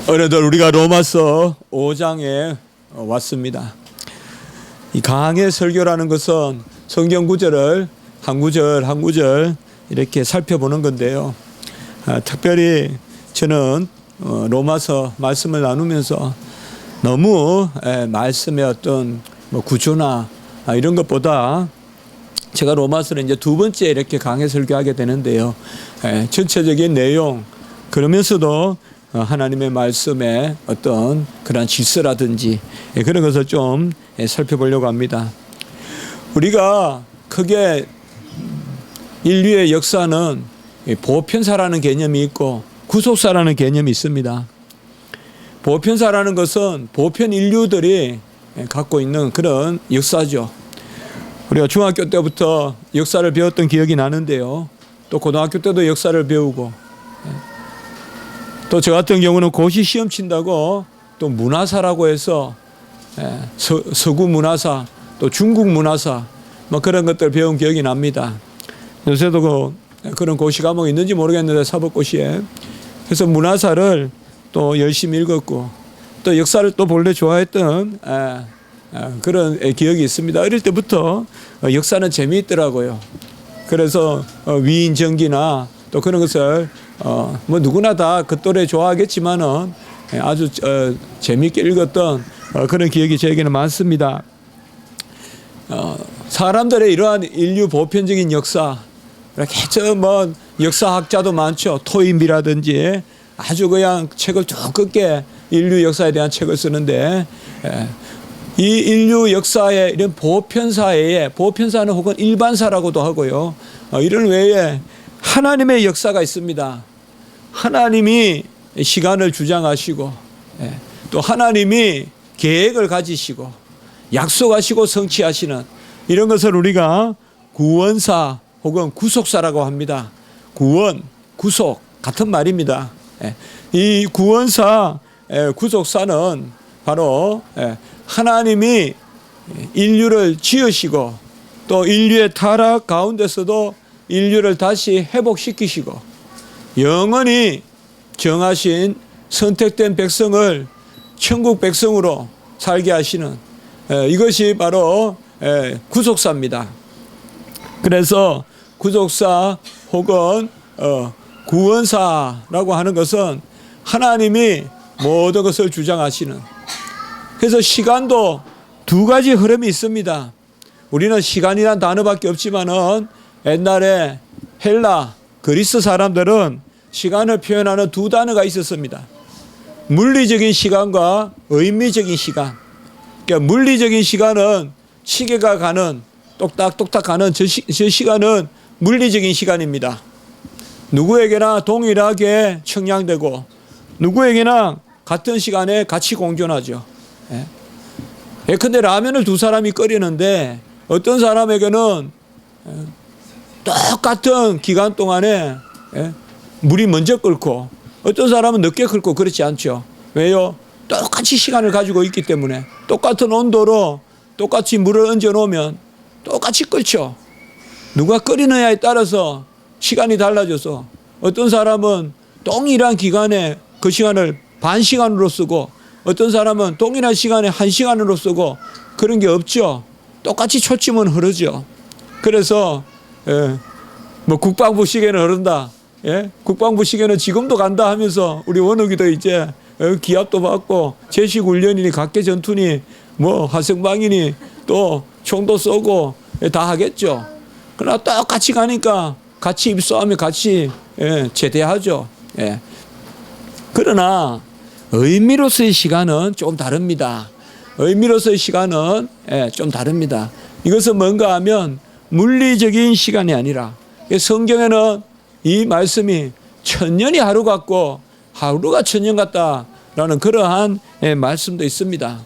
어느덧 우리가 로마서 5장에 왔습니다. 이 강의 설교라는 것은 성경 구절을 한 구절 한 구절 이렇게 살펴보는 건데요. 특별히 저는 로마서 말씀을 나누면서 너무 말씀의 어떤 구조나 이런 것보다 제가 로마서를 이제 두 번째 이렇게 강의 설교하게 되는데요. 전체적인 내용 그러면서도 하나님의 말씀의 어떤 그런 질서라든지 그런 것을 좀 살펴보려고 합니다. 우리가 크게 인류의 역사는 보편사라는 개념이 있고 구속사라는 개념이 있습니다. 보편사라는 것은 보편 인류들이 갖고 있는 그런 역사죠. 우리가 중학교 때부터 역사를 배웠던 기억이 나는데요. 또 고등학교 때도 역사를 배우고 또 저 같은 경우는 고시 시험 친다고 또 문화사라고 해서 서구 문화사 또 중국 문화사 뭐 그런 것들 배운 기억이 납니다. 요새도 그런 고시 과목이 있는지 모르겠는데 사법고시에 그래서 문화사를 또 열심히 읽었고 또 역사를 또 본래 좋아했던 그런 기억이 있습니다. 어릴 때부터 역사는 재미있더라고요. 그래서 위인전기나 또 그런 것을 뭐 누구나 다 그 또래 좋아하겠지만은 아주 재미있게 읽었던 그런 기억이 저에게는 많습니다. 사람들의 이러한 인류 보편적인 역사 이렇게 저 뭐 역사학자도 많죠. 토임이라든지 아주 그냥 책을 두껍게 인류 역사에 대한 책을 쓰는데 이 인류 역사의 이런 보편사에 보편사는 혹은 일반사라고도 하고요. 이런 외에 하나님의 역사가 있습니다. 하나님이 시간을 주장하시고 또 하나님이 계획을 가지시고 약속하시고 성취하시는 이런 것을 우리가 구원사 혹은 구속사라고 합니다. 구원, 구속 같은 말입니다. 이 구원사, 구속사는 바로 하나님이 인류를 지으시고 또 인류의 타락 가운데서도 인류를 다시 회복시키시고 영원히 정하신 선택된 백성을 천국 백성으로 살게 하시는 이것이 바로 구속사입니다. 그래서 구속사 혹은 구원사라고 하는 것은 하나님이 모든 것을 주장하시는 그래서 시간도 두 가지 흐름이 있습니다. 우리는 시간이란 단어밖에 없지만은 옛날에 헬라, 그리스 사람들은 시간을 표현하는 두 단어가 있었습니다. 물리적인 시간과 의미적인 시간. 그러니까 물리적인 시간은 시계가 가는 똑딱똑딱 가는 저 시간은 물리적인 시간입니다. 누구에게나 동일하게 측량되고 누구에게나 같은 시간에 같이 공존하죠. 예컨대 라면을 두 사람이 끓이는데 어떤 사람에게는 똑같은 기간 동안에 물이 먼저 끓고 어떤 사람은 늦게 끓고 그렇지 않죠. 왜요? 똑같이 시간을 가지고 있기 때문에 똑같은 온도로 똑같이 물을 얹어 놓으면 똑같이 끓죠. 누가 끓이느냐에 따라서 시간이 달라져서 어떤 사람은 동일한 기간에 그 시간을 반 시간으로 쓰고 어떤 사람은 동일한 시간에 1시간으로 쓰고 그런 게 없죠. 똑같이 초침은 흐르죠. 그래서 뭐 국방부 시계는 흐른다. 국방부 시계는 지금도 간다 하면서 우리 원욱이도 이제 기합도 받고 제식 훈련이니 각계 전투니 뭐 화성방이니 또 총도 쏘고 다 하겠죠. 그러나 똑같이 가니까 같이 입소하면 같이 제대하죠. 그러나 의미로서의 시간은 좀 다릅니다. 의미로서의 시간은 좀 다릅니다. 이것은 뭔가 하면 물리적인 시간이 아니라 성경에는 이 말씀이 천년이 하루 같고 하루가 천년 같다라는 그러한 말씀도 있습니다.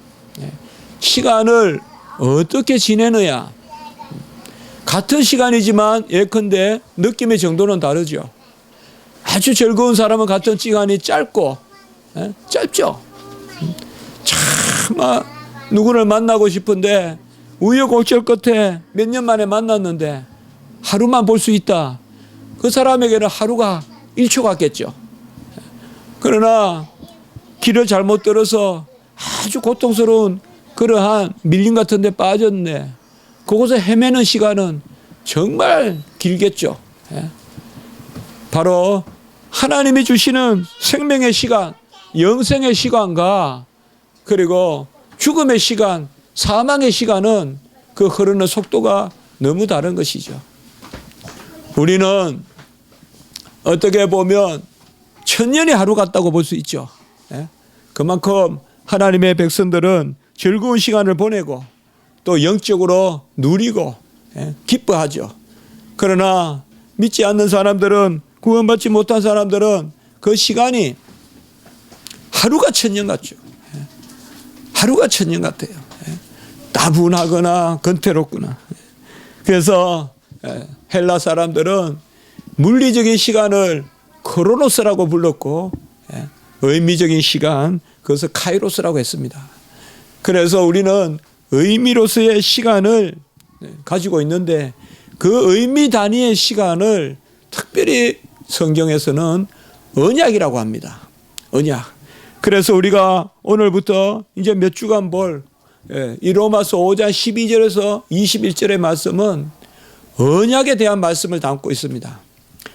시간을 어떻게 지내느냐. 같은 시간이지만 예컨대 느낌의 정도는 다르죠. 아주 즐거운 사람은 같은 시간이 짧고 짧죠. 참 누구를 만나고 싶은데 우여곡절 끝에 몇 년 만에 만났는데 하루만 볼 수 있다. 그 사람에게는 하루가 1초 같겠죠. 그러나 길을 잘못 들어서 아주 고통스러운 그러한 밀림 같은 데 빠졌네. 그곳에 헤매는 시간은 정말 길겠죠. 예. 바로 하나님이 주시는 생명의 시간, 영생의 시간과 그리고 죽음의 시간, 사망의 시간은 그 흐르는 속도가 너무 다른 것이죠. 우리는 어떻게 보면 천년이 하루 같다고 볼 수 있죠. 예? 그만큼 하나님의 백성들은 즐거운 시간을 보내고 또 영적으로 누리고 기뻐하죠. 그러나 믿지 않는 사람들은, 구원받지 못한 사람들은 그 시간이 하루가 천년 같죠. 하루가 천년 같아요. 따분하거나 건태롭구나. 그래서 헬라 사람들은 물리적인 시간을 크로노스라고 불렀고 의미적인 시간, 그것을 카이로스라고 했습니다. 그래서 우리는 의미로서의 시간을 가지고 있는데 그 의미 단위의 시간을 특별히 성경에서는 언약이라고 합니다. 언약. 그래서 우리가 오늘부터 이제 몇 주간 볼 이 로마서 5장 12절에서 21절의 말씀은 언약에 대한 말씀을 담고 있습니다.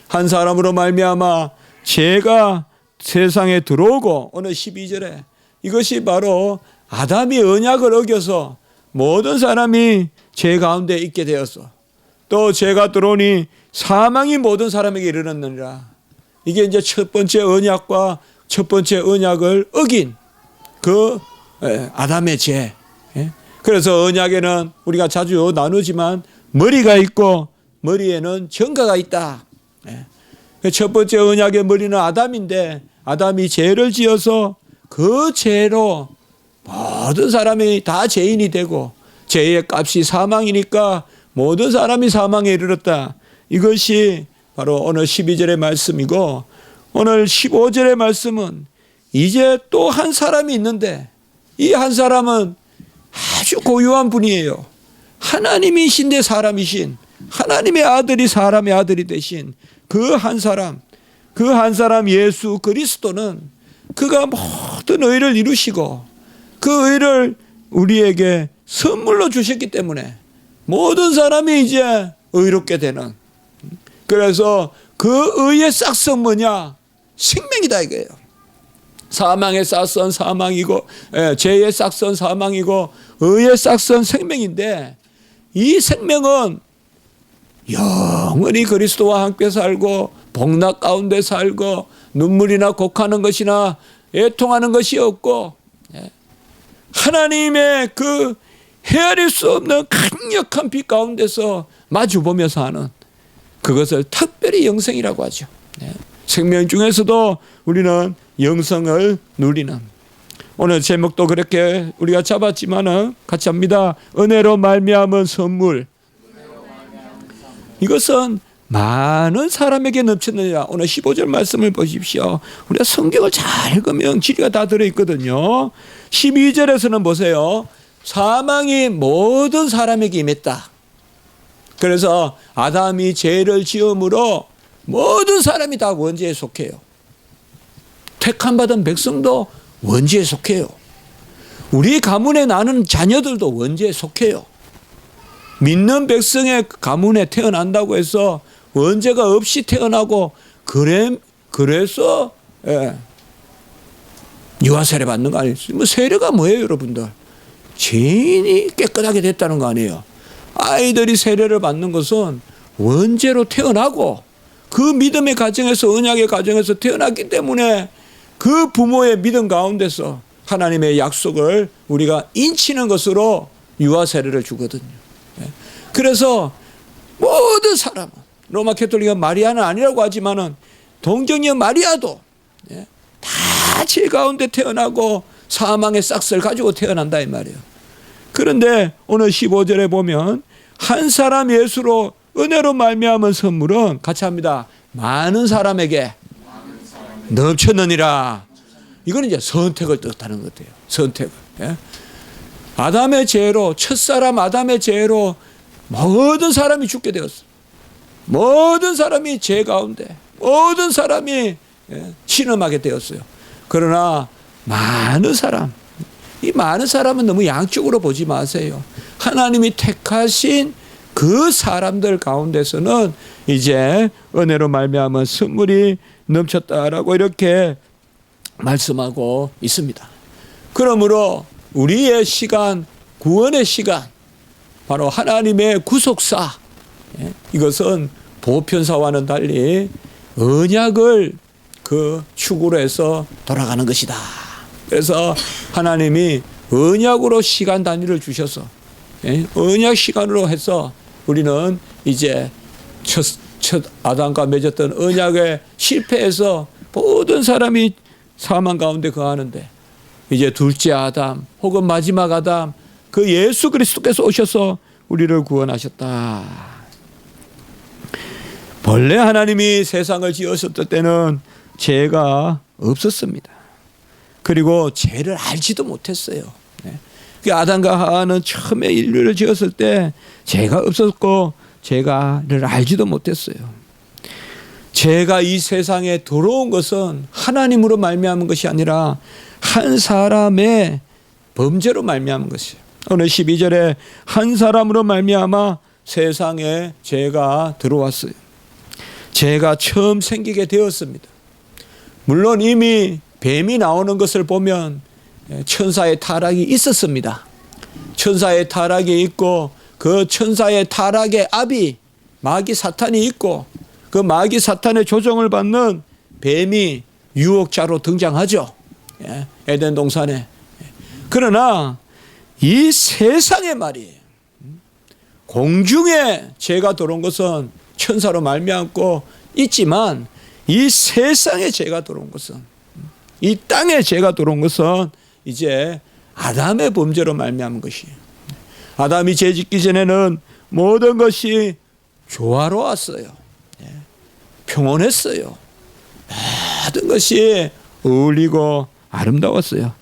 한 사람으로 말미암아 죄가 세상에 들어오고, 오늘 12절에 이것이 바로 아담이 언약을 어겨서 모든 사람이 죄 가운데 있게 되었어. 또 죄가 들어오니 사망이 모든 사람에게 이르렀느니라. 이게 이제 첫 번째 언약과 첫 번째 언약을 어긴 그 아담의 죄. 그래서 언약에는 우리가 자주 나누지만 머리가 있고 머리에는 전가가 있다. 첫 번째 언약의 머리는 아담인데 아담이 죄를 지어서 그 죄로 모든 사람이 다 죄인이 되고 죄의 값이 사망이니까 모든 사람이 사망에 이르렀다. 이것이 바로 오늘 12절의 말씀이고, 오늘 15절의 말씀은 이제 또 한 사람이 있는데 이 한 사람은 아주 고유한 분이에요. 하나님이신데 사람이신, 하나님의 아들이 사람의 아들이 되신 그 한 사람, 그 한 사람 예수 그리스도는 그가 모든 의를 이루시고 그 의를 우리에게 선물로 주셨기 때문에 모든 사람이 이제 의롭게 되는, 그래서 그 의의 싹선 뭐냐? 생명이다 이거예요. 사망의 싹선 사망이고, 죄의 싹선 사망이고 의의 싹선 생명인데, 이 생명은 영원히 그리스도와 함께 살고 복락 가운데 살고 눈물이나 곡하는 것이나 애통하는 것이 없고 하나님의 그 헤아릴 수 없는 강력한 빛 가운데서 마주보면서 하는 그것을 특별히 영생이라고 하죠. 생명 중에서도 우리는 영생을 누리는, 오늘 제목도 그렇게 우리가 잡았지만은 같이 합니다. 은혜로 말미암은 선물. 이것은 많은 사람에게 넘쳤느니라. 오늘 15절 말씀을 보십시오. 우리가 성경을 잘 읽으면 진리가 다 들어있거든요. 12절에서는 보세요. 사망이 모든 사람에게 임했다. 그래서 아담이 죄를 지음으로 모든 사람이 다 원죄에 속해요. 택함받은 백성도 원죄에 속해요. 우리 가문에 나는 자녀들도 원죄에 속해요. 믿는 백성의 가문에 태어난다고 해서 원죄가 없이 태어나고 그래서 유아 세례 받는 거 아니에요. 뭐 세례가 뭐예요, 여러분들? 죄인이 깨끗하게 됐다는 거 아니에요. 아이들이 세례를 받는 것은 원죄로 태어나고 그 믿음의 가정에서, 언약의 가정에서 태어났기 때문에 그 부모의 믿음 가운데서 하나님의 약속을 우리가 인치는 것으로 유아 세례를 주거든요. 그래서 모든 사람은, 로마 캐톨릭은 마리아는 아니라고 하지만은 동정녀 마리아도 다 죄 가운데 태어나고 사망의 싹스를 가지고 태어난다 이 말이에요. 그런데 오늘 15절에 보면 한 사람 예수로 은혜로 말미암은 선물은 같이 합니다. 많은 사람에게 넘쳤느니라. 이거는 이제 선택을 뜻하는 것 같아요. 선택을. 아담의 죄로, 첫사람 아담의 죄로 모든 사람이 죽게 되었어. 모든 사람이 죄 가운데, 모든 사람이 신음하게 되었어요. 그러나 많은 사람, 이 많은 사람은 너무 양쪽으로 보지 마세요. 하나님이 택하신 그 사람들 가운데서는 이제 은혜로 말미암아 선물이 넘쳤다라고 이렇게 말씀하고 있습니다. 그러므로 우리의 시간, 구원의 시간, 바로 하나님의 구속사, 이것은 보편사와는 달리 언약을 그 축으로 해서 돌아가는 것이다. 그래서 하나님이 언약으로 시간 단위를 주셔서 언약 시간으로 해서 우리는 이제 첫 아담과 맺었던 언약에 실패해서 모든 사람이 사망 가운데 거하는데 이제 둘째 아담 혹은 마지막 아담 그 예수 그리스도께서 오셔서 우리를 구원하셨다. 본래 하나님이 세상을 지으셨을 때는 죄가 없었습니다. 그리고 죄를 알지도 못했어요. 아담과 하와는 처음에 인류를 지었을 때 죄가 없었고 죄가를 알지도 못했어요. 죄가 이 세상에 들어온 것은 하나님으로 말미암은 것이 아니라 한 사람의 범죄로 말미암은 것이에요. 오늘 12절에 한 사람으로 말미암아 세상에 죄가 들어왔어요. 죄가 처음 생기게 되었습니다. 물론 이미 뱀이 나오는 것을 보면 천사의 타락이 있었습니다. 천사의 타락이 있고 그 천사의 타락의 아비 마귀 사탄이 있고 그 마귀 사탄의 조종을 받는 뱀이 유혹자로 등장하죠. 에덴 동산에. 그러나 이 세상의 말이에요. 공중에 죄가 들어온 것은 천사로 말미암고 있지만 이 세상에 죄가 들어온 것은 이 땅에 죄가 들어온 것은 이제 아담의 범죄로 말미암은 것이에요. 아담이 죄 짓기 전에는 모든 것이 조화로웠어요. 평온했어요. 모든 것이 어울리고 아름다웠어요.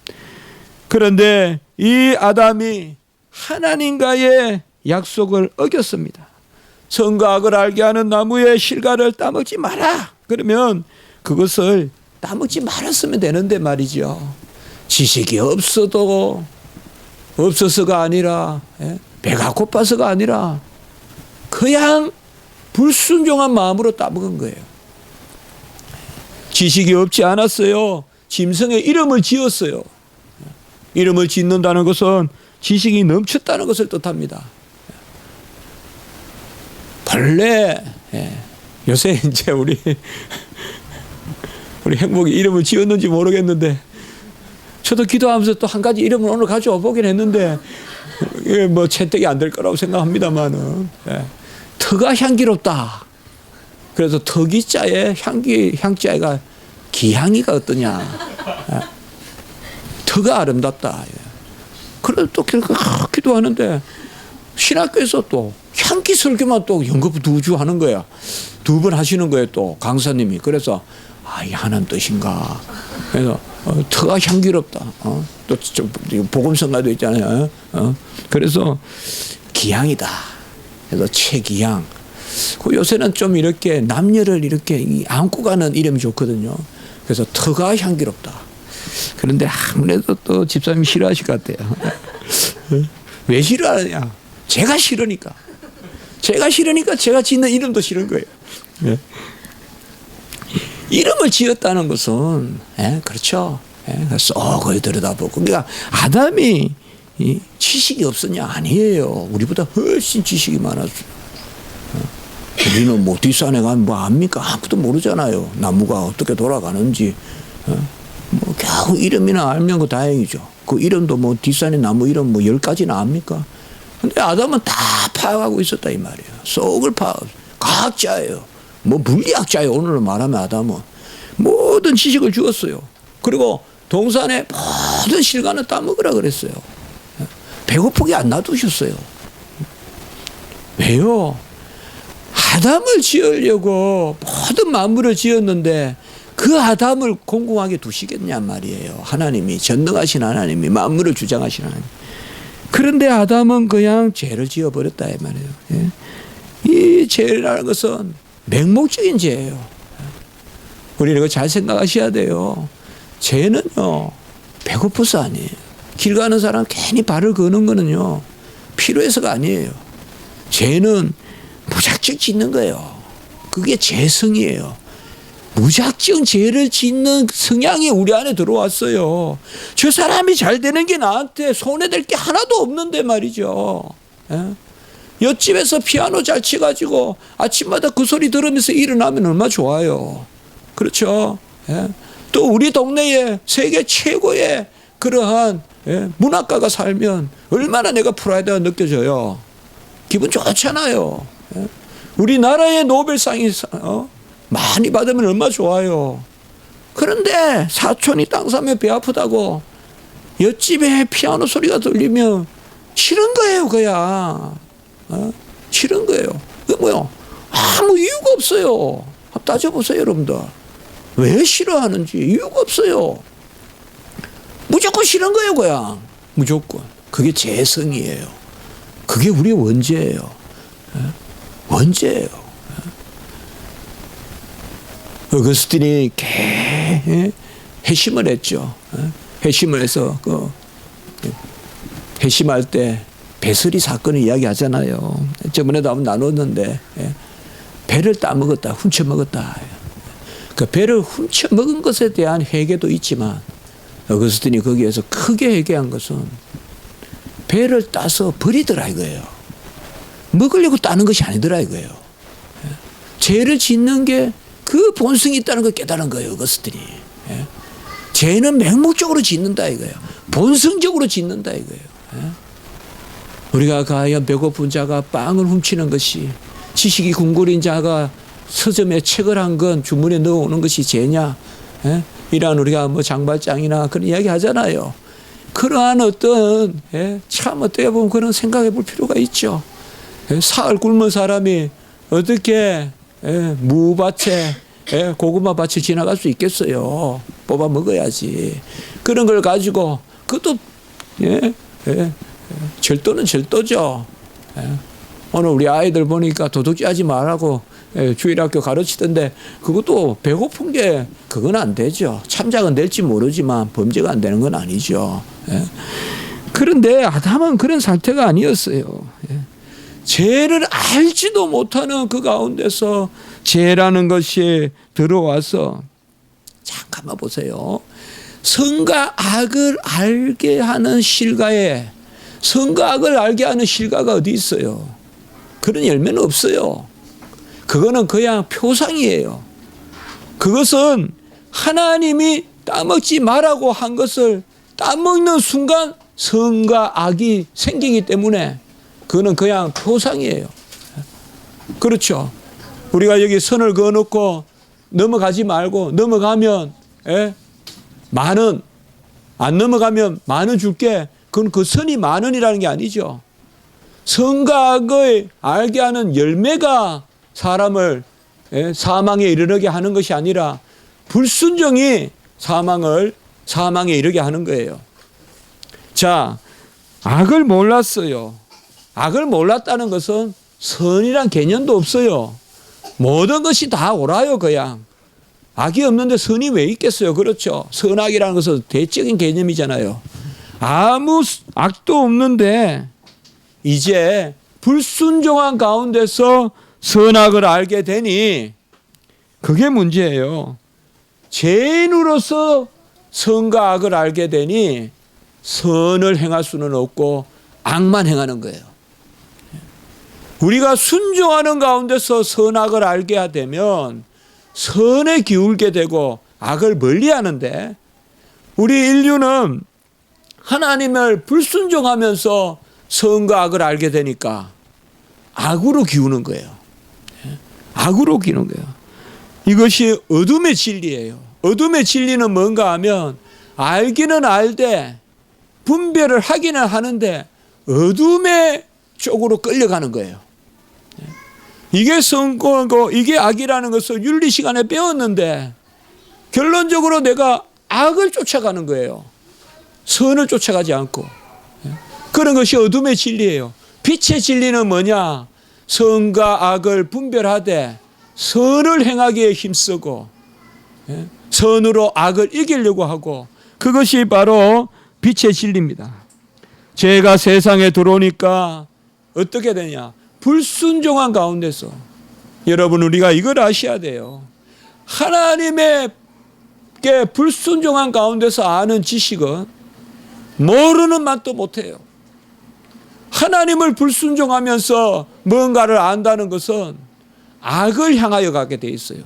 그런데 이 아담이 하나님과의 약속을 어겼습니다. 선과 악을 알게 하는 나무의 실과를 따먹지 마라. 그러면 그것을 따먹지 말았으면 되는데 말이죠. 지식이 없어서가 아니라 배가 고파서가 아니라 그냥 불순종한 마음으로 따먹은 거예요. 지식이 없지 않았어요. 짐승의 이름을 지었어요. 이름을 짓는다는 것은 지식이 넘쳤다는 것을 뜻합니다. 본래 요새 이제 우리 행복이 이름을 지었는지 모르겠는데 저도 기도하면서 또 한 가지 이름을 오늘 가져와 보긴 했는데 이게 뭐 채택이 안 될 거라고 생각합니다만은 터가 향기롭다. 그래서 터기자의 향자가 기향이가 어떠냐. 터가 아름답다. 그래도 또 기도하는데 신학교에서 또 향기 설교만 또 연급 2주 하는 거야. 2번 하시는 거예요 또 강사님이. 그래서 이 하나님 뜻인가. 그래서 터가 향기롭다. 또 복음성가도 있잖아요. 그래서 기향이다. 그래서 최기향. 요새는 좀 이렇게 남녀를 이렇게 안고 가는 이름이 좋거든요. 그래서 터가 향기롭다. 그런데 아무래도 또 집사님이 싫어하실 것 같아요. 왜 싫어하느냐? 제가 싫으니까. 제가 짓는 이름도 싫은 거예요. 이름을 지었다는 것은 그렇죠. 쏙 들여다보고. 그러니까 아담이 지식이 없었냐? 아니에요. 우리보다 훨씬 지식이 많았어요. 우리는 뭐 뒷산에 가면 뭐 압니까? 아무것도 모르잖아요. 나무가 어떻게 돌아가는지. 뭐 겨우 이름이나 알면 그 다행이죠. 그 이름도 뭐 뒷산에 나무 이름 뭐 10가지나 압니까? 근데 아담은 다 파악하고 있었다 이 말이에요. 속을 과학자예요. 뭐 물리학자예요. 오늘로 말하면 아담은 모든 지식을 주었어요. 그리고 동산에 모든 실과는 따먹으라 그랬어요. 배고프게 안 놔두셨어요. 왜요? 아담을 지으려고 모든 만물을 지었는데 그 아담을 공공하게 두시겠냐 말이에요. 하나님이, 전능하신 하나님이, 만물을 주장하신 하나님. 그런데 아담은 그냥 죄를 지어버렸다 이 말이에요. 이 죄라는 것은 맹목적인 죄예요. 우리는 이거 잘 생각하셔야 돼요. 죄는요, 배고파서 아니에요. 길 가는 사람 괜히 발을 거는 거는요, 필요해서가 아니에요. 죄는 무작정 짓는 거예요. 그게 죄성이에요. 무작정 죄를 짓는 성향이 우리 안에 들어왔어요. 저 사람이 잘 되는 게 나한테 손해될 게 하나도 없는데 말이죠. 예? 옆집에서 피아노 잘 치가지고 아침마다 그 소리 들으면서 일어나면 얼마나 좋아요. 그렇죠. 예? 또 우리 동네에 세계 최고의 그러한 문학가가 살면 얼마나 내가 프라이드가 느껴져요. 기분 좋잖아요. 예? 우리나라의 노벨상이 많이 받으면 얼마나 좋아요. 그런데 사촌이 땅 사면 배 아프다고 옆집에 피아노 소리가 들리면 싫은 거예요, 그야. 싫은 거예요. 그 뭐요? 아무 이유가 없어요. 따져보세요, 여러분들. 왜 싫어하는지 이유가 없어요. 무조건 싫은 거예요, 그냥. 무조건. 그게 재성이에요. 그게 우리의 원죄예요. 원죄예요. 어거스틴이 회심을 했죠. 회심을 해서 회심할 때 배설이 사건을 이야기하잖아요. 저번에도 한번 나눴는데 배를 따먹었다, 훔쳐먹었다. 그 배를 훔쳐먹은 것에 대한 회개도 있지만 어거스틴이 거기에서 크게 회개한 것은 배를 따서 버리더라 이거예요. 먹으려고 따는 것이 아니더라 이거예요. 죄를 짓는 게 그 본성이 있다는 걸 깨달은 거예요, 어거스틴이. 죄는 맹목적으로 짓는다 이거예요. 본성적으로 짓는다 이거예요. 우리가 과연 배고픈 자가 빵을 훔치는 것이, 지식이 궁궐인 자가 서점에 책을 한 건 주문에 넣어오는 것이 죄냐? 이런 우리가 뭐 장발장이나 그런 이야기 하잖아요. 그러한 어떤 참 어떻게 보면 그런 생각해 볼 필요가 있죠. 사흘 굶은 사람이 어떻게 무밭에 고구마 밭에 지나갈 수 있겠어요. 뽑아 먹어야지. 그런 걸 가지고 그것도 절도는 절도죠. 오늘 우리 아이들 보니까 도둑질 하지 말라고 주일학교 가르치던데 그것도 배고픈 게 그건 안 되죠. 참작은 될지 모르지만 범죄가 안 되는 건 아니죠. 그런데 아담은 그런 상태가 아니었어요. 죄를 알지도 못하는 그 가운데서 죄라는 것이 들어와서, 잠깐만 보세요. 선과 악을 알게 하는 실과에, 선과 악을 알게 하는 실과가 어디 있어요? 그런 열매는 없어요. 그거는 그냥 표상이에요. 그것은 하나님이 따먹지 말라고 한 것을 따먹는 순간 선과 악이 생기기 때문에 그거는 그냥 표상이에요. 그렇죠. 우리가 여기 선을 그어놓고 넘어가지 말고, 넘어가면 만원, 안 넘어가면 만원 줄게. 그건 그 선이 만원이라는 게 아니죠. 선과 악을 알게 하는 열매가 사람을 사망에 이르게 하는 것이 아니라 불순종이 사망에 이르게 하는 거예요. 자, 악을 몰랐어요. 악을 몰랐다는 것은 선이란 개념도 없어요. 모든 것이 다 옳아요, 그냥. 악이 없는데 선이 왜 있겠어요? 그렇죠. 선악이라는 것은 대적인 개념이잖아요. 아무 악도 없는데 이제 불순종한 가운데서 선악을 알게 되니 그게 문제예요. 죄인으로서 선과 악을 알게 되니 선을 행할 수는 없고 악만 행하는 거예요. 우리가 순종하는 가운데서 선악을 알게 되면 선에 기울게 되고 악을 멀리하는데, 우리 인류는 하나님을 불순종하면서 선과 악을 알게 되니까 악으로 기우는 거예요. 악으로 기우는 거예요. 이것이 어둠의 진리예요. 어둠의 진리는 뭔가 하면 알기는 알되 분별을 하기는 하는데 어둠의 쪽으로 끌려가는 거예요. 이게 선고 이게 악이라는 것을 윤리 시간에 배웠는데 결론적으로 내가 악을 쫓아가는 거예요. 선을 쫓아가지 않고. 그런 것이 어둠의 진리예요. 빛의 진리는 뭐냐? 선과 악을 분별하되 선을 행하기에 힘쓰고 선으로 악을 이기려고 하고 그것이 바로 빛의 진리입니다. 죄가 세상에 들어오니까 어떻게 되냐? 불순종한 가운데서, 여러분 우리가 이걸 아셔야 돼요. 하나님께 불순종한 가운데서 아는 지식은 모르는 맛도 못해요. 하나님을 불순종하면서 뭔가를 안다는 것은 악을 향하여 가게 돼 있어요.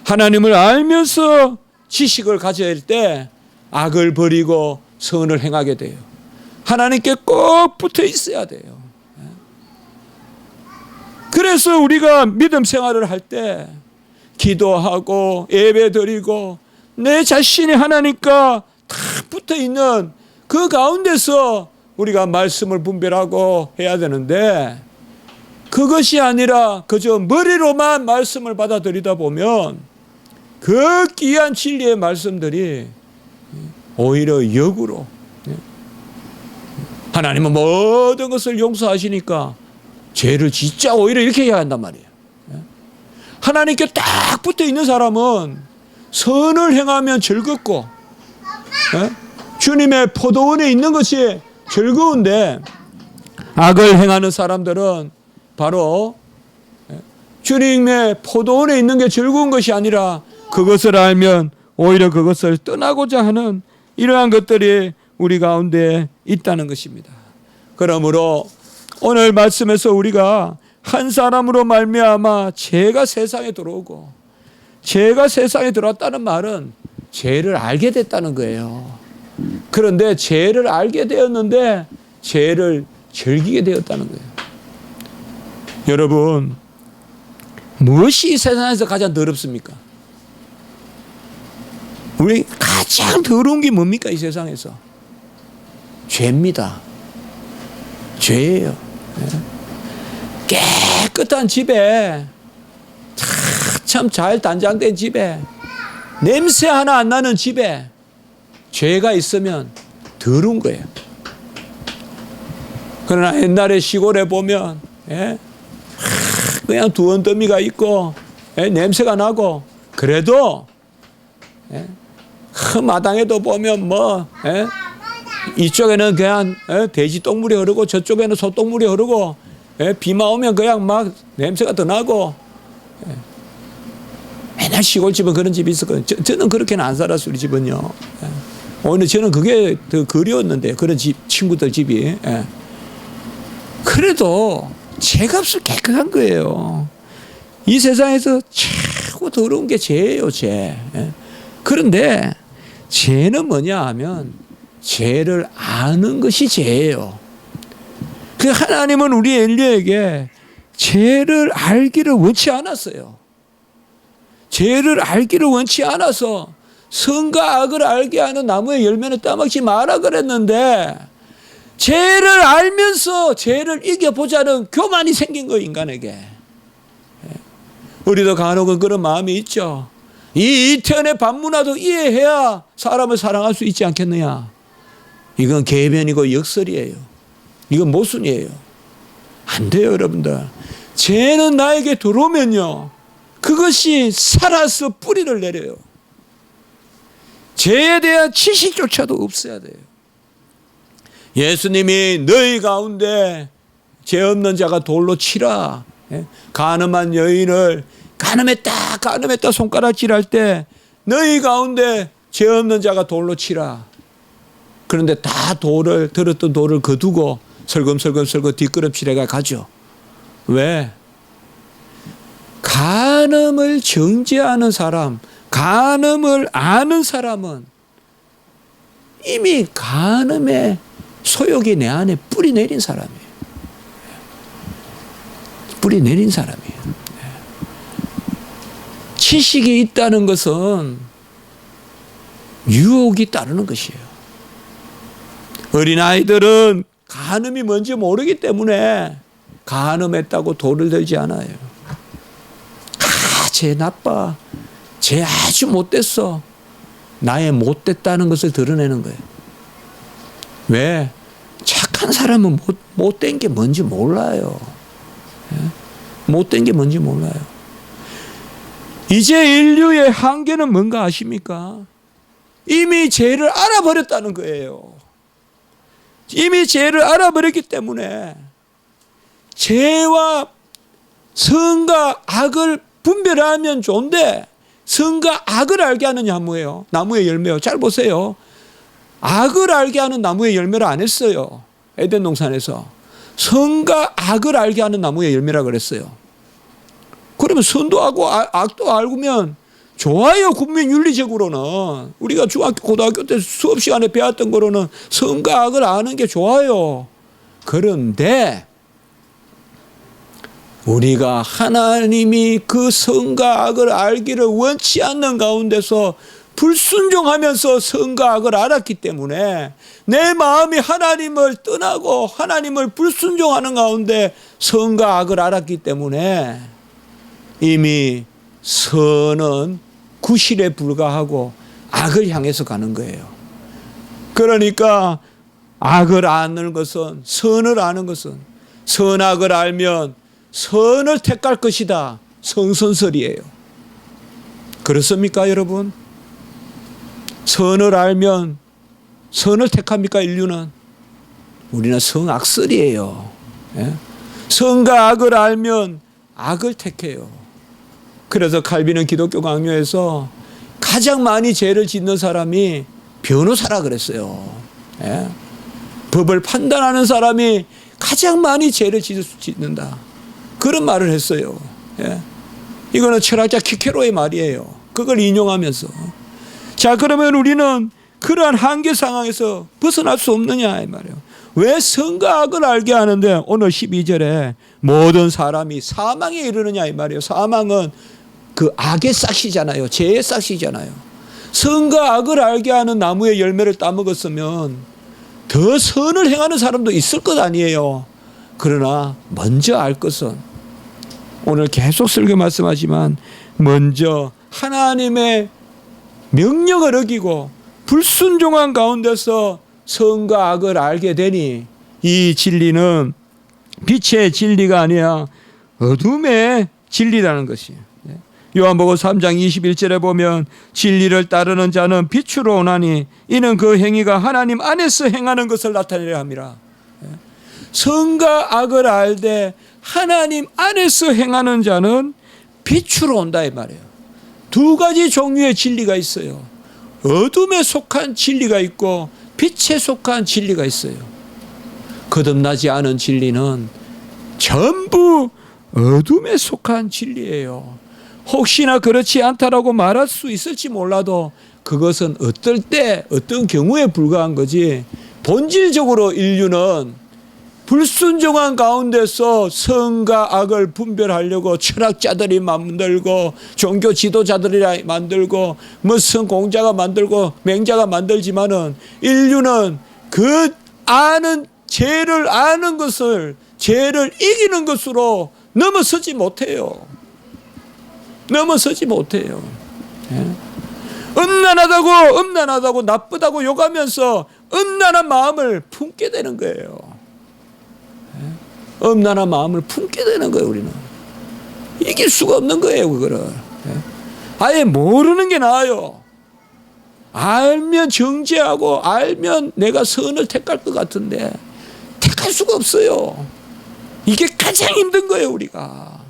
하나님을 알면서 지식을 가져야 할 때 악을 버리고 선을 행하게 돼요. 하나님께 꼭 붙어 있어야 돼요. 그래서 우리가 믿음 생활을 할 때 기도하고 예배 드리고 내 자신이 하나님과 다 붙어 있는 그 가운데서 우리가 말씀을 분별하고 해야 되는데, 그것이 아니라 그저 머리로만 말씀을 받아들이다 보면 그 귀한 진리의 말씀들이 오히려 역으로, 하나님은 모든 것을 용서하시니까 죄를 진짜 오히려 이렇게 해야 한단 말이에요. 하나님께 딱 붙어 있는 사람은 선을 행하면 즐겁고, 주님의 포도원에 있는 것이 즐거운데, 악을 행하는 사람들은 바로 주님의 포도원에 있는 게 즐거운 것이 아니라 그것을 알면 오히려 그것을 떠나고자 하는 이러한 것들이 우리 가운데 있다는 것입니다. 그러므로 오늘 말씀에서 우리가 한 사람으로 말미암아 죄가 세상에 들어오고, 죄가 세상에 들어왔다는 말은 죄를 알게 됐다는 거예요. 그런데 죄를 알게 되었는데 죄를 즐기게 되었다는 거예요. 여러분, 무엇이 이 세상에서 가장 더럽습니까? 우리 가장 더러운 게 뭡니까? 이 세상에서 죄입니다. 죄예요. 깨끗한 집에, 참 잘 단장된 집에, 냄새 하나 안 나는 집에 죄가 있으면 더러운 거예요. 그러나 옛날에 시골에 보면 그냥 두언더미가 있고 냄새가 나고, 그래도 그 마당에도 보면 이쪽에는 그냥 돼지 똥물이 흐르고 저쪽에는 소 똥물이 흐르고, 비만 오면 그냥 막 냄새가 더 나고, 맨날 시골집은 그런 집이 있었거든요. 저는 그렇게는 안 살았어요. 우리 집은요. 오늘 저는 그게 더 그리웠는데, 그런 친구들 집이. 그래도 죄값을 깨끗한 거예요. 이 세상에서 최고 더러운 게 죄예요, 죄. 그런데 죄는 뭐냐 하면 죄를 아는 것이 죄예요. 그 하나님은 우리 엘리야에게 죄를 알기를 원치 않았어요. 죄를 알기를 원치 않아서 선과 악을 알게 하는 나무의 열매는 따먹지 마라 그랬는데, 죄를 알면서 죄를 이겨보자는 교만이 생긴 거예요, 인간에게. 우리도 간혹은 그런 마음이 있죠. 이 이태원의 반문화도 이해해야 사람을 사랑할 수 있지 않겠느냐. 이건 계변이고 역설이에요. 이건 모순이에요. 안 돼요, 여러분들. 죄는 나에게 들어오면요, 그것이 살아서 뿌리를 내려요. 죄에 대한 지식조차도 없어야 돼요. 예수님이 너희 가운데 죄 없는 자가 돌로 치라. 간음한 여인을 가늠했다 손가락질할 때 너희 가운데 죄 없는 자가 돌로 치라. 그런데 다 들었던 돌을 거두고 설금설금 뒷걸음질해가 가죠. 왜? 간음을 정죄하는 사람, 간음을 아는 사람은 이미 간음의 소욕이 내 안에 뿌리 내린 사람이에요. 뿌리 내린 사람이에요. 지식이 있다는 것은 유혹이 따르는 것이에요. 어린아이들은 간음이 뭔지 모르기 때문에 간음했다고 돌을 들지 않아요. 쟤 나빠, 쟤 아주 못됐어. 나의 못됐다는 것을 드러내는 거예요. 왜? 착한 사람은 못된 게 뭔지 몰라요. 못된 게 뭔지 몰라요. 이제 인류의 한계는 뭔가 아십니까? 이미 죄를 알아버렸다는 거예요. 이미 죄를 알아버렸기 때문에 죄와 선과 악을 분별하면 좋은데 선과 악을 알게 하는 나무예요. 나무의 열매요. 잘 보세요. 악을 알게 하는 나무의 열매를 안 했어요. 에덴 동산에서. 선과 악을 알게 하는 나무의 열매라 그랬어요. 그러면 선도 하고 악도 알면 좋아요. 국민 윤리적으로는. 우리가 중학교 고등학교 때 수업 시간에 배웠던 거로는 선과 악을 아는 게 좋아요. 그런데 우리가 하나님이 그 선과 악을 알기를 원치 않는 가운데서 불순종하면서 선과 악을 알았기 때문에 내 마음이 하나님을 떠나고 하나님을 불순종하는 가운데 선과 악을 알았기 때문에 이미 선은 구실에 불과하고 악을 향해서 가는 거예요. 그러니까 악을 아는 것은, 선을 아는 것은, 선악을 알면 선을 택할 것이다. 성선설이에요. 그렇습니까, 여러분? 선을 알면 선을 택합니까, 인류는? 우리는 성악설이에요. 예? 선과 악을 알면 악을 택해요. 그래서 칼빈은 기독교 강요에서 가장 많이 죄를 짓는 사람이 변호사라 그랬어요. 예? 법을 판단하는 사람이 가장 많이 죄를 짓는다. 그런 말을 했어요. 예? 이거는 철학자 키케로의 말이에요. 그걸 인용하면서. 자, 그러면 우리는 그러한 한계 상황에서 벗어날 수 없느냐 이 말이에요. 왜 선과 악을 알게 하는데 오늘 12절에 모든 사람이 사망에 이르느냐 이 말이에요. 사망은 그 악의 싹이잖아요. 죄의 싹이잖아요. 선과 악을 알게 하는 나무의 열매를 따먹었으면 더 선을 행하는 사람도 있을 것 아니에요. 그러나 먼저 알 것은, 오늘 계속 설교 말씀하지만 먼저 하나님의 명령을 어기고 불순종한 가운데서 선과 악을 알게 되니 이 진리는 빛의 진리가 아니라 어둠의 진리라는 것이에요. 요한복음 3장 21절에 보면 진리를 따르는 자는 빛으로 오나니 이는 그 행위가 하나님 안에서 행하는 것을 나타내려 함이라. 선과 악을 알되 하나님 안에서 행하는 자는 빛으로 온다 이 말이에요. 두 가지 종류의 진리가 있어요. 어둠에 속한 진리가 있고 빛에 속한 진리가 있어요. 거듭나지 않은 진리는 전부 어둠에 속한 진리예요. 혹시나 그렇지 않다라고 말할 수 있을지 몰라도 그것은 어떨 때 어떤 경우에 불과한 거지, 본질적으로 인류는 불순종한 가운데서 선과 악을 분별하려고 철학자들이 만들고 종교 지도자들이 만들고 무슨 공자가 만들고 맹자가 만들지만은 인류는 그 아는 죄를 아는 것을 죄를 이기는 것으로 넘어서지 못해요. 넘어서지 못해요. 예? 음란하다고 나쁘다고 욕하면서 음란한 마음을 품게 되는 거예요. 예? 음란한 마음을 품게 되는 거예요. 우리는 이길 수가 없는 거예요. 그거를. 예? 아예 모르는 게 나아요. 알면 정죄하고 알면 내가 선을 택할 것 같은데 택할 수가 없어요. 이게 가장 힘든 거예요. 우리가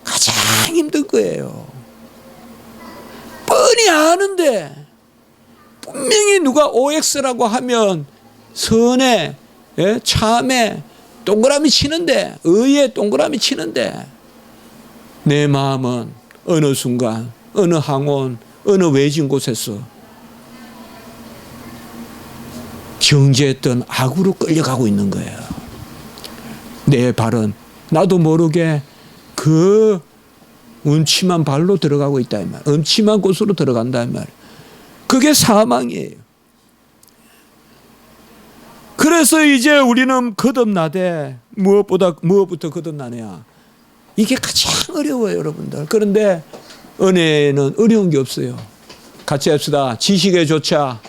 가장 힘든 거예요. 뻔히 아는데 분명히 누가 OX라고 하면 선에, 예? 참에 동그라미 치는데, 의에 동그라미 치는데 내 마음은 어느 순간 어느 항원 어느 외진 곳에서 정죄했던 악으로 끌려가고 있는 거예요. 내 발은 나도 모르게 그 음침한 발로 들어가고 있다 이 말. 음침한 곳으로 들어간다 이 말. 그게 사망이에요. 그래서 이제 우리는 거듭나되 무엇부터 거듭나냐? 이게 가장 어려워요, 여러분들. 그런데 은혜는 어려운 게 없어요. 같이 합시다. 지식에 조차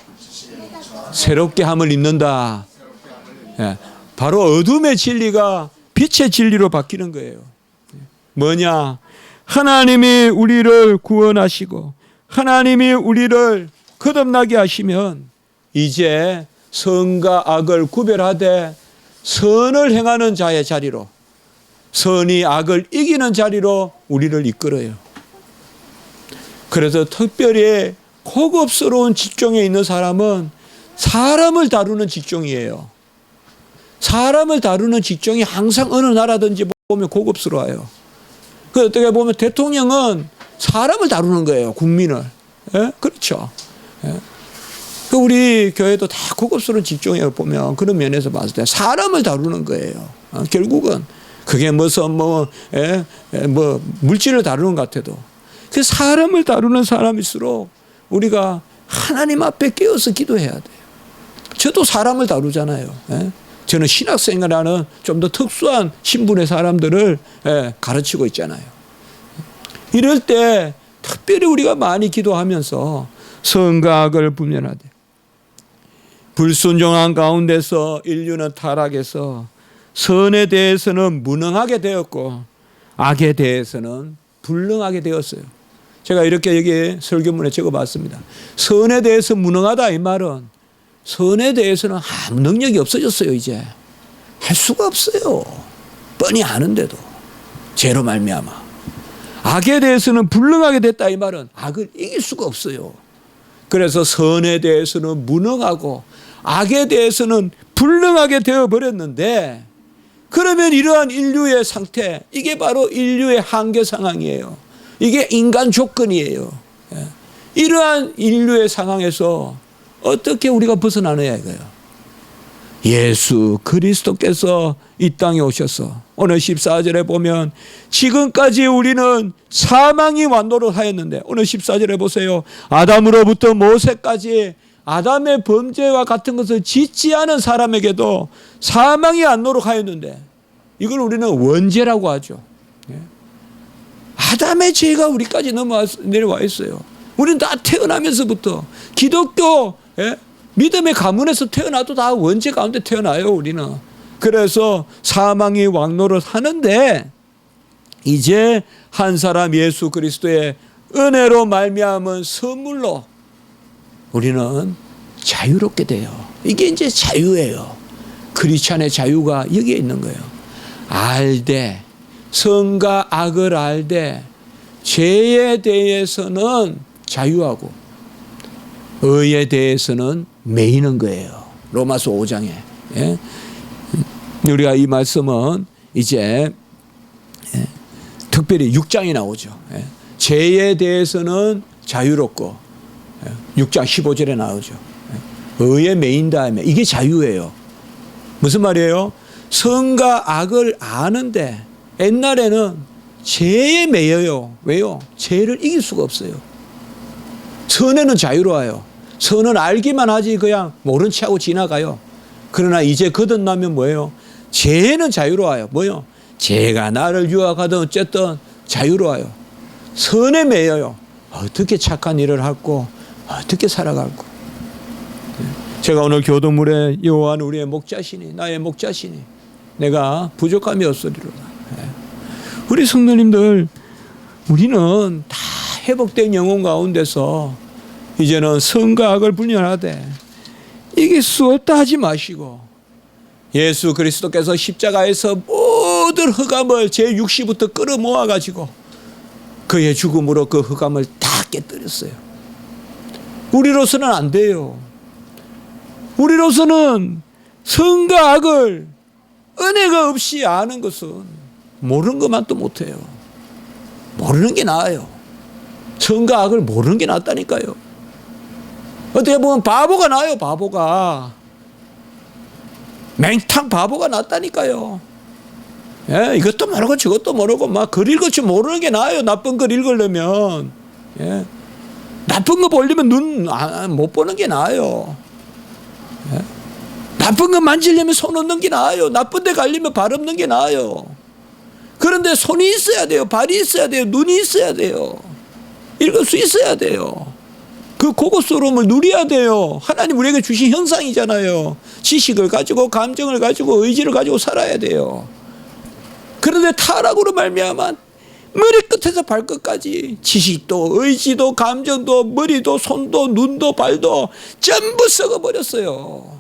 새롭게 함을 입는다. 예. 바로 어둠의 진리가 빛의 진리로 바뀌는 거예요. 뭐냐? 하나님이 우리를 구원하시고 하나님이 우리를 거듭나게 하시면 이제 선과 악을 구별하되 선을 행하는 자의 자리로, 선이 악을 이기는 자리로 우리를 이끌어요. 그래서 특별히 고급스러운 직종에 있는 사람은 사람을 다루는 직종이에요. 사람을 다루는 직종이 항상 어느 나라든지 보면 고급스러워요. 그 어떻게 보면 대통령은 사람을 다루는 거예요, 국민을. 예? 그렇죠. 예? 우리 교회도 다 고급스러운 직종이라고 보면 그런 면에서 봤을 때 사람을 다루는 거예요. 결국은 그게 무슨 물질을 다루는 것 같아도 그 사람을 다루는 사람일수록 우리가 하나님 앞에 깨어서 기도해야 돼요. 저도 사람을 다루잖아요. 예? 저는 신학생이라는 좀 더 특수한 신분의 사람들을 가르치고 있잖아요. 이럴 때 특별히 우리가 많이 기도하면서 선과 악을 분별하되, 불순종한 가운데서 인류는 타락해서 선에 대해서는 무능하게 되었고 악에 대해서는 불능하게 되었어요. 제가 이렇게 여기 설교문에 적어봤습니다. 선에 대해서 무능하다 이 말은 선에 대해서는 아무 능력이 없어졌어요. 이제 할 수가 없어요. 뻔히 아는데도 죄로 말미암아. 악에 대해서는 불능하게 됐다 이 말은 악을 이길 수가 없어요. 그래서 선에 대해서는 무능하고 악에 대해서는 불능하게 되어버렸는데, 그러면 이러한 인류의 상태, 이게 바로 인류의 한계 상황이에요. 이게 인간 조건이에요. 이러한 인류의 상황에서 어떻게 우리가 벗어나느냐 이거예요. 예수 그리스도께서 이 땅에 오셔서 오늘 14절에 보면 지금까지 우리는 사망이 완노를 하였는데, 오늘 14절에 보세요. 아담으로부터 모세까지 아담의 범죄와 같은 것을 짓지 않은 사람에게도 사망이 안노록 하였는데, 이걸 우리는 원죄라고 하죠. 아담의 죄가 우리까지 내려와 있어요. 우리는 다 태어나면서부터 기독교 믿음의 가문에서 태어나도 다 원죄 가운데 태어나요. 우리는. 그래서 사망이 왕노를 하는데, 이제 한 사람 예수 그리스도의 은혜로 말미암은 선물로 우리는 자유롭게 돼요. 이게 이제 자유예요. 크리스찬의 자유가 여기에 있는 거예요. 알되, 선과 악을 알되 죄에 대해서는 자유하고 의에 대해서는 매이는 거예요. 로마서 5장에. 우리가 이 말씀은 이제 특별히 6장이 나오죠. 죄에 대해서는 자유롭고 6장 15절에 나오죠. 의에 매인 다음에 이게 자유예요. 무슨 말이에요? 선과 악을 아는데 옛날에는 죄에 매여요. 왜요? 죄를 이길 수가 없어요. 선에는 자유로워요. 선은 알기만 하지 그냥 모른 체하고 지나가요. 그러나 이제 거듭나면 뭐예요? 죄는 자유로워요. 뭐요? 죄가 나를 유혹하든 어쨌든 자유로워요. 선에 매여요. 어떻게 착한 일을 하고 어떻게 살아갈고. 제가 오늘 교도물에 여호와는 우리의 목자시니 나의 목자시니 내가 부족함이 없으리로다. 우리 성도님들, 우리는 다 회복된 영혼 가운데서 이제는 선과 악을 분별하되 이길 수 없다 하지 마시고, 예수 그리스도께서 십자가에서 모든 흑암을 제 육시부터 끌어모아 가지고 그의 죽음으로 그 흑암을 다 깨뜨렸어요. 우리로서는 안 돼요. 우리로서는 선과 악을 은혜가 없이 아는 것은 모르는 것만도 못해요. 모르는 게 나아요. 선과 악을 모르는 게 낫다니까요. 어떻게 보면 바보가 나아요. 바보가. 맹탕 바보가 낫다니까요. 이것도 모르고 저것도 모르고 막 글 읽을 줄 모르는 게 나아요. 나쁜 글 읽으려면. 나쁜 거 보려면 눈 못 보는 게 나아요. 나쁜 거 만지려면 손 없는 게 나아요. 나쁜 데 가려면 발 없는 게 나아요. 그런데 손이 있어야 돼요. 발이 있어야 돼요. 눈이 있어야 돼요. 읽을 수 있어야 돼요. 그 고급스러움을 누려야 돼요. 하나님 우리에게 주신 형상이잖아요. 지식을 가지고 감정을 가지고 의지를 가지고 살아야 돼요. 그런데 타락으로 말미암아 머리끝에서 발끝까지 지식도 의지도 감정도 머리도 손도 눈도 발도 전부 썩어버렸어요.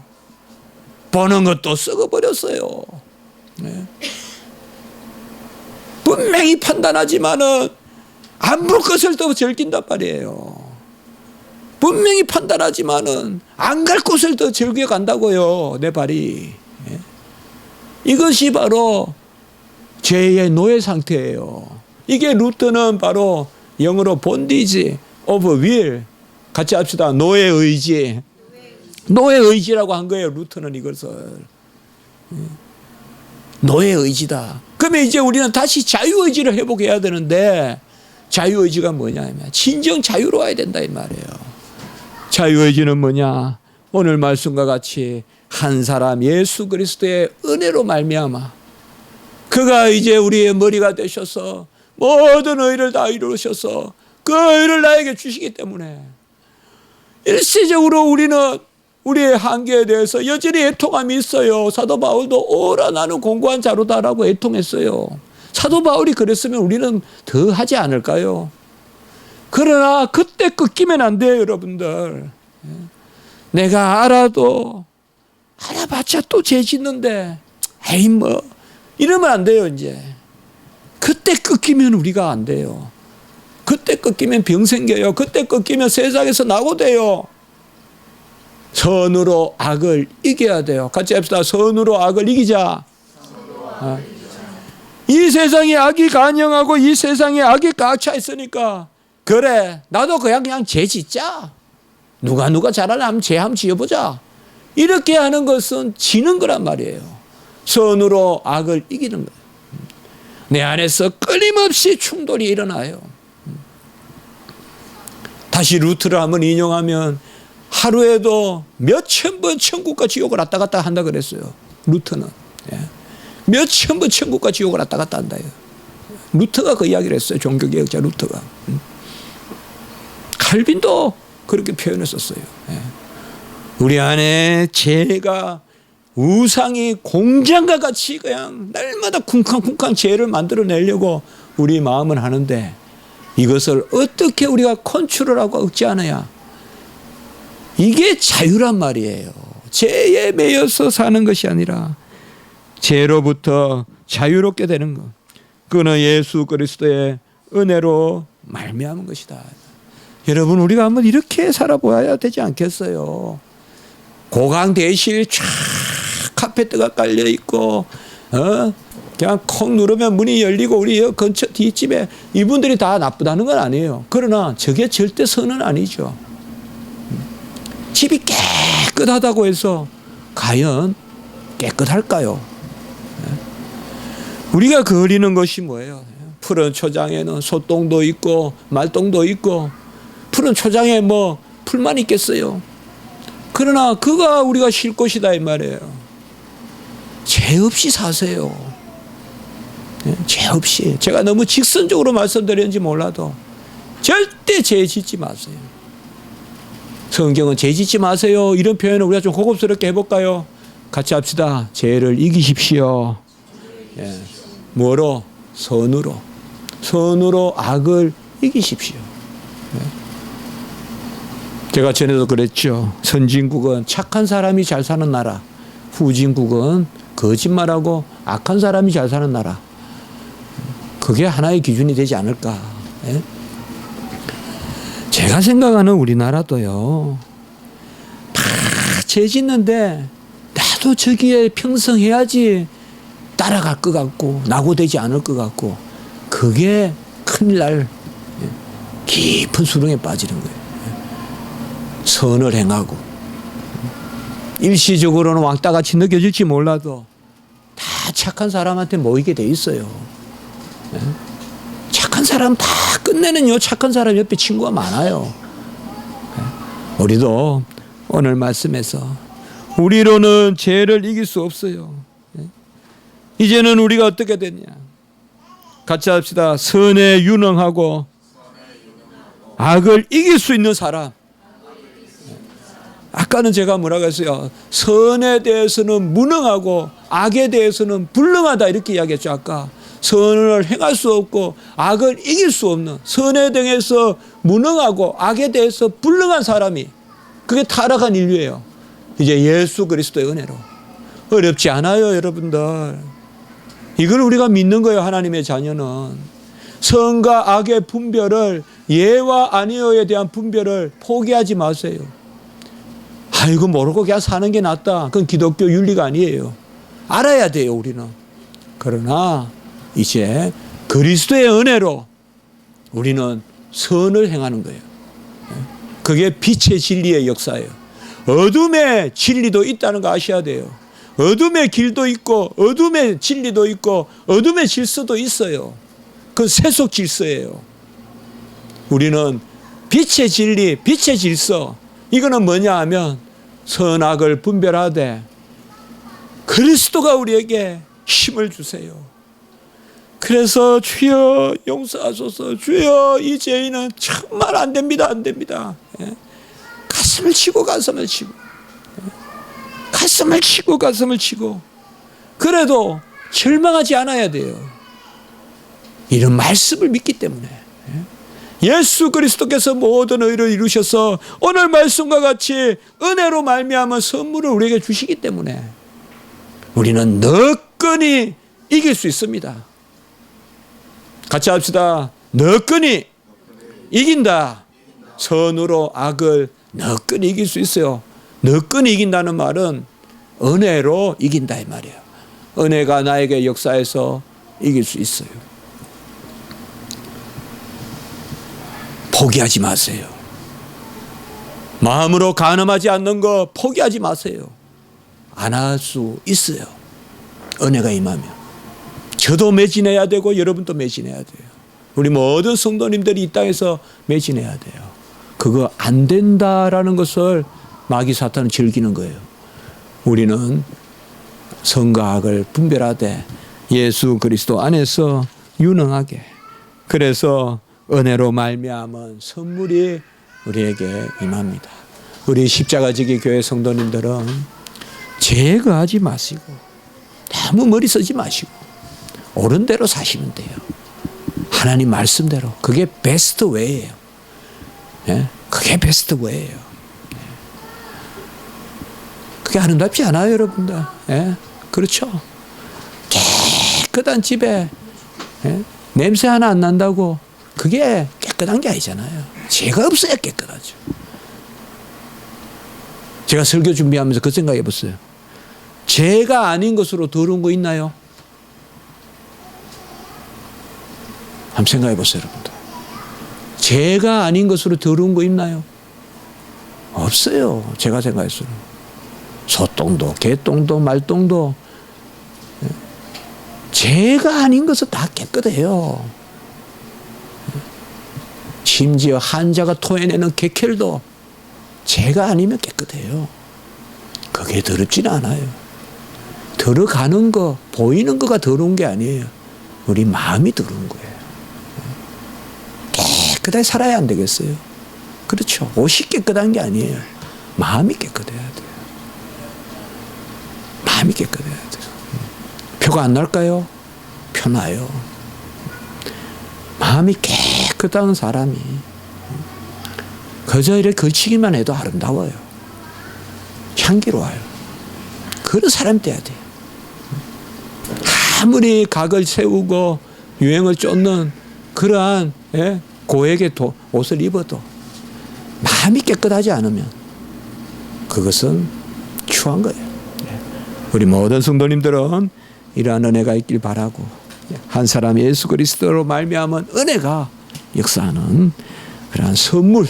보는 것도 썩어버렸어요. 네. 분명히 판단하지만은 안 볼 것을 더 즐긴단 말이에요. 분명히 판단하지만은 안 갈 곳을 더 즐겨 간다고요. 내 발이. 예. 이것이 바로 죄의 노예 상태예요. 이게 루터는 바로 영어로 본디지 오브 윌, 같이 합시다. 노예 의지. 노예 의지라고 한 거예요. 루터는 이것을. 노예 의지다. 그러면 이제 우리는 다시 자유 의지를 회복해야 되는데, 자유 의지가 뭐냐면 진정 자유로워야 된다 이 말이에요. 자유 의지는 뭐냐? 오늘 말씀과 같이 한 사람 예수 그리스도의 은혜로 말미암아 그가 이제 우리의 머리가 되셔서 모든 의를 다 이루셔서 그 의를 나에게 주시기 때문에 일시적으로 우리는 우리의 한계에 대해서 여전히 애통함이 있어요. 사도 바울도 오라 나는 공고한 자로다라고 애통했어요. 사도 바울이 그랬으면 우리는 더 하지 않을까요? 그러나 그때 꺾이면 안 돼요, 여러분들. 내가 알아도 알아봤자 또 죄 짓는데 에이 뭐 이러면 안 돼요. 이제 그때 꺾이면 우리가 안 돼요. 그때 꺾이면 병 생겨요. 그때 꺾이면 세상에서 낙오돼요. 선으로 악을 이겨야 돼요. 같이 합시다. 선으로 악을 이기자. 이 세상에 악이 간영하고 이 세상에 악이 꽉 차 있으니까 그래 나도 그냥 죄 짓자. 누가 잘하나 죄 한번 지어보자. 이렇게 하는 것은 지는 거란 말이에요. 선으로 악을 이기는 거예요. 내 안에서 끊임없이 충돌이 일어나요. 다시 루트를 한번 인용하면 하루에도 몇천 번 천국과 지옥을 왔다 갔다 한다 그랬어요. 루트는. 몇천 번 천국과 지옥을 왔다 갔다 한다. 루터가 그 이야기를 했어요. 종교개혁자 루터가. 칼빈도 그렇게 표현했었어요. 우리 안에 죄가 우상이 공장과 같이 그냥 날마다 쿵쾅쿵쾅 죄를 만들어내려고 우리 마음은 하는데 이것을 어떻게 우리가 컨트롤하고 억제하느냐. 이게 자유란 말이에요. 죄에 매여서 사는 것이 아니라 죄로부터 자유롭게 되는 것. 그는 예수 그리스도의 은혜로 말미암은 것이다. 여러분 우리가 한번 이렇게 살아보아야 되지 않겠어요? 고강 대실 쫙 카페트가 깔려 있고 그냥 콕 누르면 문이 열리고 우리 근처 뒷집에 이분들이 다 나쁘다는 건 아니에요. 그러나 저게 절대 선은 아니죠. 집이 깨끗하다고 해서 과연 깨끗할까요? 우리가 그리는 것이 뭐예요? 푸른 초장에는 소똥도 있고 말똥도 있고 푸른 초장에 뭐 풀만 있겠어요? 그러나 그가 우리가 쉴 곳이다 이 말이에요. 죄 없이 사세요. 죄 없이. 제가 너무 직선적으로 말씀드렸는지 몰라도 절대 죄 짓지 마세요. 성경은 죄 짓지 마세요. 이런 표현을 우리가 좀 고급스럽게 해볼까요? 같이 합시다. 죄를 이기십시오. 예. 뭐로? 선으로. 선으로 악을 이기십시오. 예. 제가 전에도 그랬죠. 선진국은 착한 사람이 잘 사는 나라, 후진국은 거짓말하고 악한 사람이 잘 사는 나라. 그게 하나의 기준이 되지 않을까. 예? 제가 생각하는 우리나라도요. 다 죄 짓는데 나도 저기에 평성해야지 따라갈 것 같고 낙오되지 않을 것 같고 그게 큰일 날 깊은 수렁에 빠지는 거예요. 선을 행하고 일시적으로는 왕따같이 느껴질지 몰라도 다 착한 사람한테 모이게 돼 있어요. 착한 사람 다 끝내는요. 착한 사람 옆에 친구가 많아요. 우리도 오늘 말씀에서 우리로는 죄를 이길 수 없어요. 이제는 우리가 어떻게 됐냐? 같이 합시다. 선에 유능하고 악을 이길 수 있는 사람. 아까는 제가 뭐라고 했어요? 선에 대해서는 무능하고 악에 대해서는 불능하다 이렇게 이야기했죠. 아까 선을 행할 수 없고 악을 이길 수 없는, 선에 대해서 무능하고 악에 대해서 불능한 사람이, 그게 타락한 인류예요. 이제 예수 그리스도의 은혜로. 어렵지 않아요, 여러분들. 이걸 우리가 믿는 거예요. 하나님의 자녀는 선과 악의 분별을, 예와 아니요에 대한 분별을 포기하지 마세요. 이거 모르고 그냥 사는 게 낫다. 그건 기독교 윤리가 아니에요. 알아야 돼요, 우리는. 그러나 이제 그리스도의 은혜로 우리는 선을 행하는 거예요. 그게 빛의 진리의 역사예요. 어둠의 진리도 있다는 거 아셔야 돼요. 어둠의 길도 있고 어둠의 진리도 있고 어둠의 질서도 있어요. 그건 세속 질서예요. 우리는 빛의 진리, 빛의 질서, 이거는 뭐냐 하면 선악을 분별하되 그리스도가 우리에게 힘을 주세요. 그래서 주여 용서하소서, 주여 이 죄인은 정말 안 됩니다, 안 됩니다. 가슴을 치고 가슴을 치고 가슴을 치고 가슴을 치고 그래도 절망하지 않아야 돼요. 이런 말씀을 믿기 때문에. 예수 그리스도께서 모든 의를 이루셔서 오늘 말씀과 같이 은혜로 말미암은 선물을 우리에게 주시기 때문에 우리는 너끈히 이길 수 있습니다. 같이 합시다. 너끈히 이긴다. 선으로 악을 너끈히 이길 수 있어요. 너끈히 이긴다는 말은 은혜로 이긴다 이 말이에요. 은혜가 나에게 역사해서 이길 수 있어요. 포기하지 마세요. 마음으로 간음하지 않는 거 포기하지 마세요. 안 할 수 있어요. 은혜가 임하면. 저도 매진해야 되고 여러분도 매진해야 돼요. 우리 모든 성도님들이 이 땅에서 매진해야 돼요. 그거 안 된다라는 것을 마귀 사탄은 즐기는 거예요. 우리는 선과 악을 분별하되 예수 그리스도 안에서 유능하게, 그래서 은혜로 말미암은 선물이 우리에게 임합니다. 우리 십자가지기 교회 성도님들은 제거하지 마시고 너무 머리 쓰지 마시고 옳은 대로 사시면 돼요. 하나님 말씀대로. 그게 베스트 웨이예요. 그게 베스트 웨이예요. 그게 아름답지 않아요, 여러분들? 그렇죠? 깨끗한 집에 냄새 하나 안 난다고 그게 깨끗한 게 아니잖아요. 죄가 없어야 깨끗하죠. 제가 설교 준비하면서 그 생각해 봤어요. 죄가 아닌 것으로 더러운 거 있나요? 한번 생각해 보세요, 여러분들. 죄가 아닌 것으로 더러운 거 있나요? 없어요. 제가 생각했어요. 소똥도, 개똥도, 말똥도. 죄가 아닌 것은 다 깨끗해요. 심지어 한자가 토해내는 개켈도 죄가 아니면 깨끗해요. 그게 더럽지는 않아요. 들어가는 거, 보이는 거가 더러운 게 아니에요. 우리 마음이 더러운 거예요. 깨끗하게 살아야 안 되겠어요? 그렇죠. 옷이 깨끗한 게 아니에요. 마음이 깨끗해야 돼요. 마음이 깨끗해야 돼요. 표가 안 날까요? 표 나요. 마음이 깨끗한 사람이 그저 이렇게 걸치기만 해도 아름다워요. 향기로워요. 그런 사람이 돼야 돼요. 아무리 각을 세우고 유행을 쫓는 그러한 고액의 옷을 입어도 마음이 깨끗하지 않으면 그것은 추한 거예요. 우리 모든 성도님들은 이러한 은혜가 있길 바라고, 한 사람 예수 그리스도로 말미암은 은혜가 역사하는 그러한 선물,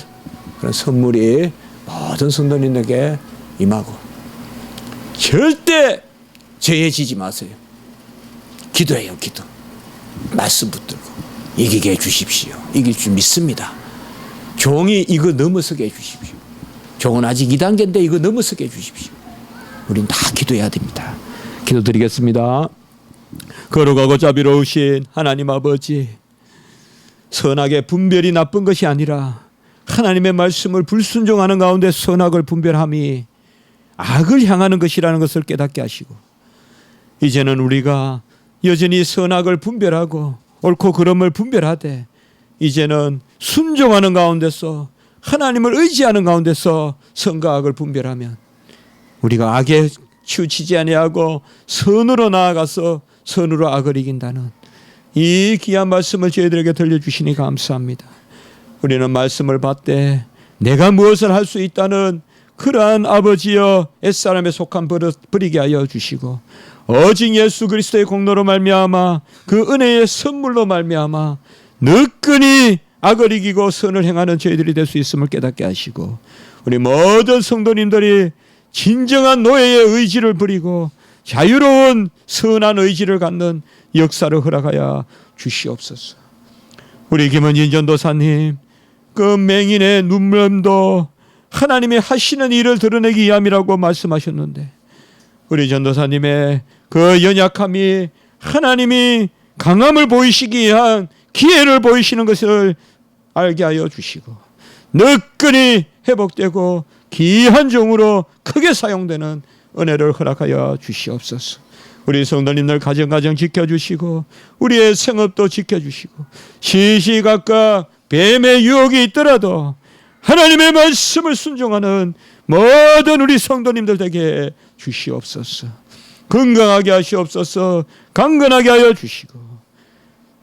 그런 선물이 모든 성도님에게 임하고, 절대 죄에 지지 마세요. 기도해요, 기도. 말씀 붙들고 이기게 해주십시오. 이길 줄 믿습니다. 종이 이거 넘어서게 해주십시오. 종은 아직 2단계인데 이거 넘어서게 해주십시오. 우린 다 기도해야 됩니다. 기도드리겠습니다. 거룩하고 자비로우신 하나님 아버지, 선악의 분별이 나쁜 것이 아니라 하나님의 말씀을 불순종하는 가운데 선악을 분별함이 악을 향하는 것이라는 것을 깨닫게 하시고, 이제는 우리가 여전히 선악을 분별하고 옳고 그름을 분별하되 이제는 순종하는 가운데서 하나님을 의지하는 가운데서 선과 악을 분별하면 우리가 악에 치우치지 아니하고 선으로 나아가서 선으로 악을 이긴다는 이 귀한 말씀을 저희들에게 들려주시니 감사합니다. 우리는 말씀을 받되 내가 무엇을 할 수 있다는 그러한 아버지여 옛사람에 속한 버릇 버리게 하여 주시고 오직 예수 그리스도의 공로로 말미암아 그 은혜의 선물로 말미암아 너끈히 악을 이기고 선을 행하는 저희들이 될 수 있음을 깨닫게 하시고 우리 모든 성도님들이 진정한 노예의 의지를 부리고 자유로운 선한 의지를 갖는 역사를 허락하여 주시옵소서. 우리 김은진 전도사님 그 맹인의 눈물도 하나님이 하시는 일을 드러내기 위함이라고 말씀하셨는데 우리 전도사님의 그 연약함이 하나님이 강함을 보이시기 위한 기회를 보이시는 것을 알게 하여 주시고 너끈히 회복되고 귀한 종으로 크게 사용되는 은혜를 허락하여 주시옵소서. 우리 성도님들 가정 지켜주시고 우리의 생업도 지켜주시고 시시각각 뱀의 유혹이 있더라도 하나님의 말씀을 순종하는 모든 우리 성도님들 되게 주시옵소서. 건강하게 하시옵소서. 강건하게 하여 주시고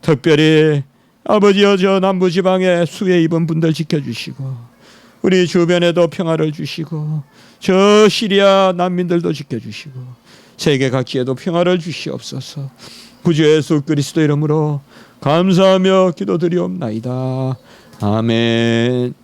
특별히 아버지여 저 남부지방에 수해 입은 분들 지켜주시고 우리 주변에도 평화를 주시고 저 시리아 난민들도 지켜주시고 세계 각지에도 평화를 주시옵소서. 구주 예수 그리스도 이름으로 감사하며 기도드리옵나이다. 아멘.